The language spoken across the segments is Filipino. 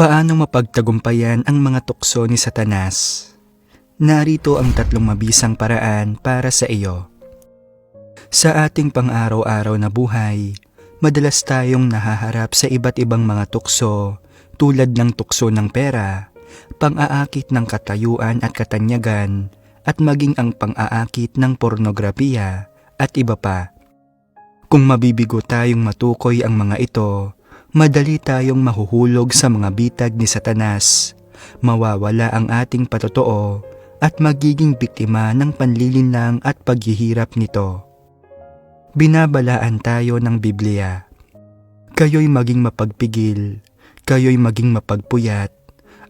Paano mapagtagumpayan ang mga tukso ni Satanas? Narito ang 3 mabisang paraan para sa iyo. Sa ating pang-araw-araw na buhay, madalas tayong nahaharap sa iba't ibang mga tukso tulad ng tukso ng pera, pang-aakit ng katayuan at katanyagan, at maging ang pang-aakit ng pornografiya at iba pa. Kung mabibigo tayong matukoy ang mga ito, madali tayong mahuhulog sa mga bitag ni Satanas, mawawala ang ating patotoo at magiging biktima ng panlilinlang at paghihirap nito. Binabalaan tayo ng Biblia. Kayo'y maging mapagpigil, kayo'y maging mapagpuyat,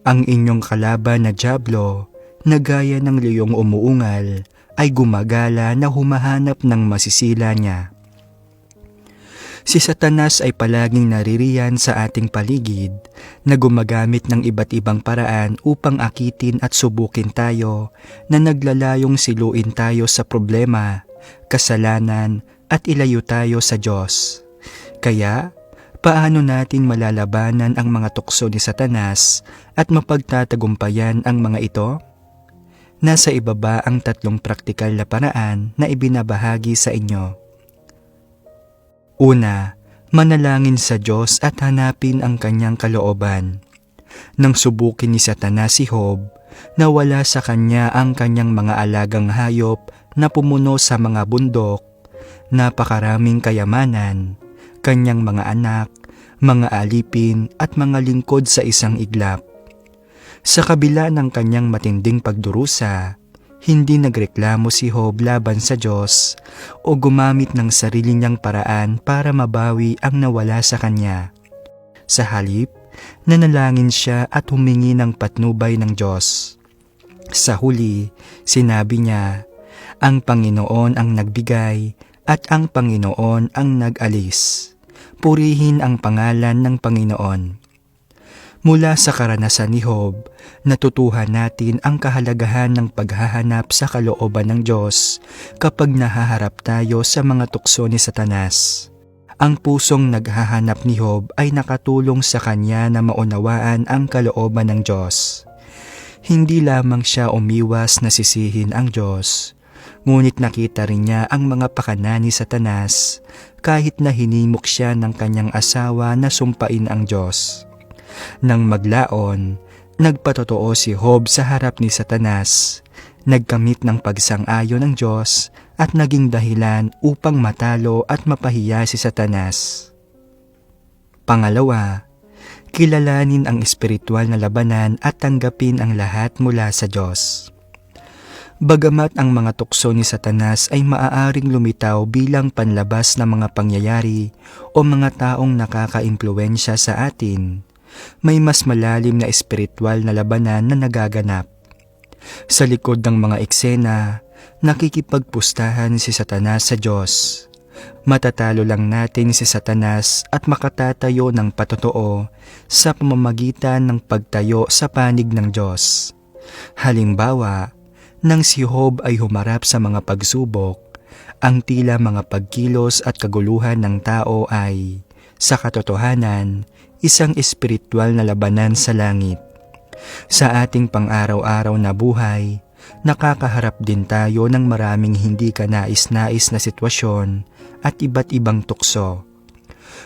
ang inyong kalaban na dyablo, na gaya ng leyong umuungal, ay gumagala na humahanap ng masisila niya. Si Satanas ay palaging naririyan sa ating paligid na gumagamit ng iba't ibang paraan upang akitin at subukin tayo na naglalayong siluin tayo sa problema, kasalanan at ilayo tayo sa Diyos. Kaya, paano natin malalabanan ang mga tukso ni Satanas at mapagtatagumpayan ang mga ito? Nasa ibaba ang 3 praktikal na paraan na ibinabahagi sa inyo. Una, manalangin sa Diyos at hanapin ang kanyang kalooban. Nang subukin ni Satanas si Job, nawala sa kanya ang kanyang mga alagang hayop na pumuno sa mga bundok, napakaraming kayamanan, kanyang mga anak, mga alipin at mga lingkod sa isang iglap. Sa kabila ng kanyang matinding pagdurusa, hindi nagreklamo si Job laban sa Diyos o gumamit ng sarili niyang paraan para mabawi ang nawala sa kanya. Sa halip, nanalangin siya at humingi ng patnubay ng Diyos. Sa huli, sinabi niya, ang Panginoon ang nagbigay at ang Panginoon ang nag-alis. Purihin ang pangalan ng Panginoon. Mula sa karanasan ni Job, natutuhan natin ang kahalagahan ng paghahanap sa kalooban ng Diyos kapag nahaharap tayo sa mga tukso ni Satanas. Ang pusong naghahanap ni Job ay nakatulong sa kanya na maunawaan ang kalooban ng Diyos. Hindi lamang siya umiwas na sisihin ang Diyos, ngunit nakita rin niya ang mga pakana ni Satanas kahit na hinimok siya ng kanyang asawa na sumpain ang Diyos. Nang maglaon, nagpatotoo si Job sa harap ni Satanas, nagkamit ng pagsang-ayon ng Diyos at naging dahilan upang matalo at mapahiya si Satanas. Pangalawa, kilalanin ang espiritual na labanan at tanggapin ang lahat mula sa Diyos. Bagamat ang mga tukso ni Satanas ay maaaring lumitaw bilang panlabas na mga pangyayari o mga taong nakaka-impluwensya sa atin, may mas malalim na espiritual na labanan na nagaganap. Sa likod ng mga eksena, nakikipagpustahan si Satanas sa Diyos. Matatalo lang natin si Satanas at makatatayo ng patotoo sa pamamagitan ng pagtayo sa panig ng Diyos. Halimbawa, nang si Job ay humarap sa mga pagsubok, ang tila mga pagkilos at kaguluhan ng tao ay, sa katotohanan, isang espiritual na labanan sa langit. Sa ating pang-araw-araw na buhay, nakakaharap din tayo ng maraming hindi kanais-nais na sitwasyon at iba't ibang tukso.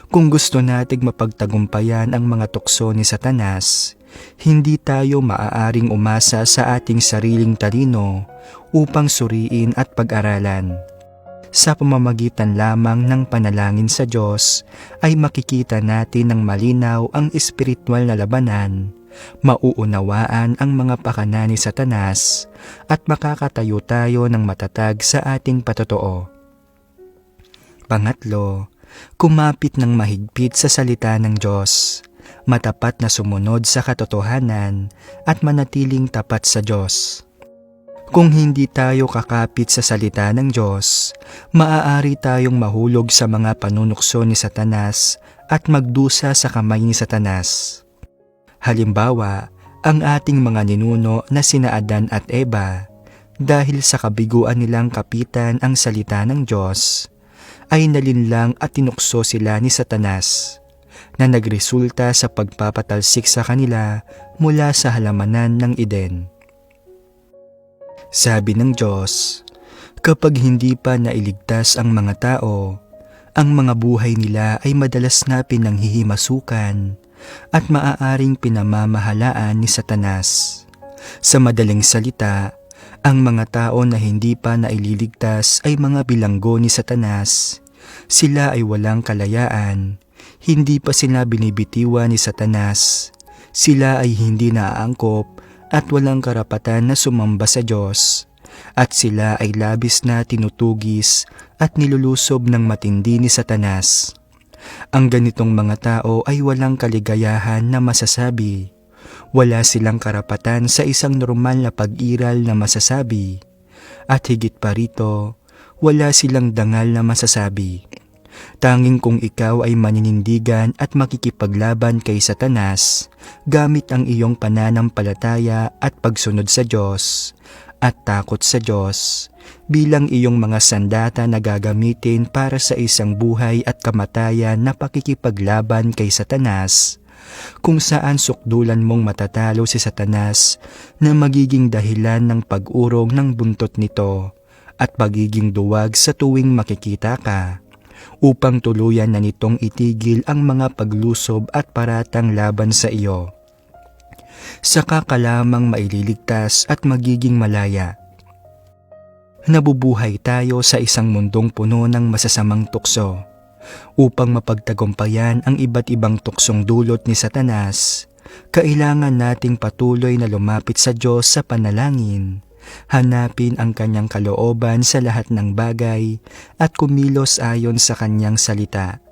Kung gusto nating mapagtagumpayan ang mga tukso ni Satanas, hindi tayo maaaring umasa sa ating sariling talino upang suriin at pag-aralan. Sa pamamagitan lamang ng panalangin sa Diyos ay makikita natin ng malinaw ang espiritual na labanan, mauunawaan ang mga pakana ni Satanas at makakatayo tayo ng matatag sa ating patotoo. Pangatlo, kumapit ng mahigpit sa salita ng Diyos, matapat na sumunod sa katotohanan at manatiling tapat sa Diyos. Kung hindi tayo kakapit sa salita ng Diyos, maaari tayong mahulog sa mga panunukso ni Satanas at magdusa sa kamay ni Satanas. Halimbawa, ang ating mga ninuno na sina Adan at Eva, dahil sa kabiguan nilang kapitan ang salita ng Diyos, ay nalinlang at tinukso sila ni Satanas. na nagresulta sa pagpapatalsik sa kanila mula sa halamanan ng Eden. Sabi ng Diyos, kapag hindi pa nailigtas ang mga tao, ang mga buhay nila ay madalas na pinanghihimasukan at maaaring pinamamahalaan ni Satanas. Sa madaling salita, ang mga tao na hindi pa naililigtas ay mga bilanggo ni Satanas. Sila ay walang kalayaan, hindi pa sila binibitiwan ni Satanas. Sila ay hindi naaangkop at walang karapatan na sumamba sa Diyos. At sila ay labis na tinutugis at nilulusob ng matindi ni Satanas. Ang ganitong mga tao ay walang kaligayahan na masasabi. Wala silang karapatan sa isang normal na pag-iral na masasabi. At higit pa rito, wala silang dangal na masasabi. Tanging kung ikaw ay maninindigan at makikipaglaban kay Satanas, gamit ang iyong pananampalataya at pagsunod sa Diyos, at takot sa Diyos, bilang iyong mga sandata na gagamitin para sa isang buhay at kamatayan na pakikipaglaban kay Satanas, kung saan sukdulan mong matatalo si Satanas na magiging dahilan ng pag-urong ng buntot nito at pagiging duwag sa tuwing makikita ka, upang tuluyan na nitong itigil ang mga paglusob at paratang laban sa iyo. Saka ka lamang maililigtas at magiging malaya. Nabubuhay tayo sa isang mundong puno ng masasamang tukso. Upang mapagtagumpayan ang iba't ibang tuksong dulot ni Satanas, kailangan nating patuloy na lumapit sa Diyos sa panalangin, hanapin ang kanyang kalooban sa lahat ng bagay at kumilos ayon sa kanyang salita.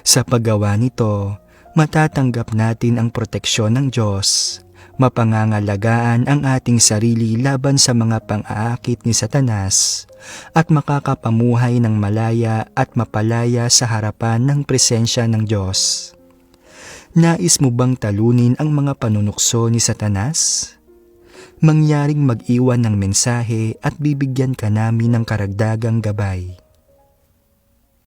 Sa paggawa nito, matatanggap natin ang proteksyon ng Diyos, mapangangalagaan ang ating sarili laban sa mga pang-aakit ni Satanas, at makakapamuhay ng malaya at mapalaya sa harapan ng presensya ng Diyos. Nais mo bang talunin ang mga panunukso ni Satanas? Mangyaring mag-iwan ng mensahe at bibigyan ka namin ng karagdagang gabay.